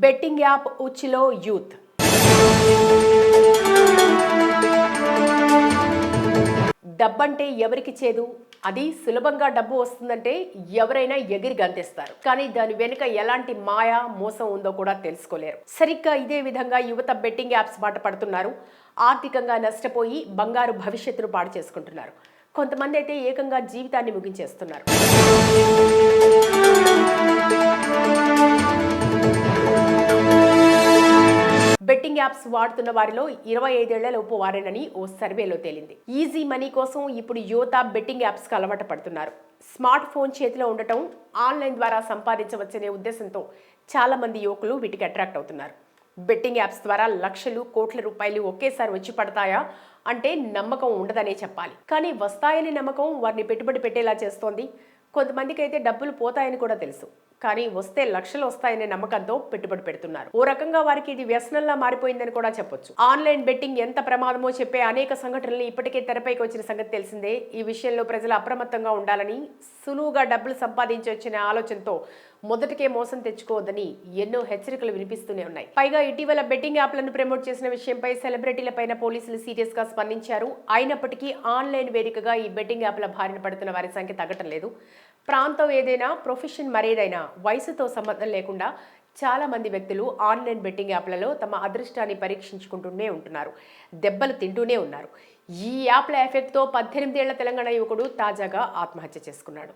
Betting app ఉచ్చులో youth. డబ్బంటే ఎవరికి చేదు? అది సులభంగా డబ్బు వస్తుందంటే ఎవరైనా ఎగిరి గంతేస్తారు. కానీ దాని వెనుక ఎలాంటి మాయా మోసం ఉందో కూడా తెలుసుకోలేరు. సరిగ్గా ఇదే విధంగా యువత బెట్టింగ్ యాప్స్ బాట పడుతున్నారు. ఆర్థికంగా నష్టపోయి బంగారు భవిష్యత్తును పాడు చేసుకుంటున్నారు. కొంతమంది అయితే ఏకంగా జీవితాన్ని ముగించేస్తున్నారు. బెట్టింగ్ యాప్స్ వాడుతున్న వారిలో 25 ఏళ్లలోపు వారేనని ఓ సర్వేలో తేలింది. ఈజీ మనీ కోసం ఇప్పుడు యువత బెట్టింగ్ యాప్స్కి అలవాటు పడుతున్నారు. స్మార్ట్ ఫోన్ చేతిలో ఉండటం, ఆన్లైన్ ద్వారా సంపాదించవచ్చనే ఉద్దేశంతో చాలా మంది యువకులు వీటికి అట్రాక్ట్ అవుతున్నారు. బెట్టింగ్ యాప్స్ ద్వారా లక్షలు, కోట్ల రూపాయలు ఒకేసారి వచ్చి పడతాయా అంటే నమ్మకం ఉండదనే చెప్పాలి. కానీ వస్తాయని నమ్మకం వారిని పెట్టుబడి పెట్టేలా చేస్తోంది. కొంతమందికి అయితే డబ్బులు పోతాయని కూడా తెలుసు, కానీ వస్తే లక్షలు వస్తాయనే నమ్మకంతో పెట్టుబడి పెడుతున్నారు. ఓ రకంగా వారికి ఇది వ్యసనంలా మారిపోయిందని కూడా చెప్పొచ్చు. ఆన్లైన్ బెట్టింగ్ ఎంత ప్రమాదమో చెప్పే అనేక సంఘటనలు ఇప్పటికే తెరపైకి వచ్చిన సంగతి తెలిసిందే. ఈ విషయంలో ప్రజలు అప్రమత్తంగా ఉండాలని, సులువుగా డబ్బులు సంపాదించొచ్చనే ఆలోచనతో మొదటికే మోసం తెచ్చుకోవద్దని ఎన్నో హెచ్చరికలు వినిపిస్తూనే ఉన్నాయి. పైగా ఇటీవల బెట్టింగ్ యాప్లను ప్రమోట్ చేసిన విషయంపై సెలబ్రిటీలపైన పోలీసులు సీరియస్ గా స్పందించారు. అయినప్పటికీ ఆన్లైన్ వేదికగా ఈ బెట్టింగ్ యాప్ల బారిన పడుతున్న వారి సంఖ్య తగ్గటం లేదు. ప్రాంతం ఏదైనా, ప్రొఫెషన్ మరేదైనా, వయసుతో సంబంధం లేకుండా చాలా మంది వ్యక్తులు ఆన్లైన్ బెట్టింగ్ యాప్లలో తమ అదృష్టాన్ని పరీక్షించుకుంటూనే ఉంటున్నారు. దెబ్బలు తింటూనే ఉన్నారు. ఈ యాప్ల ఎఫెక్ట్తో 18 ఏళ్ల తెలంగాణ యువకుడు తాజాగా ఆత్మహత్య చేసుకున్నాడు.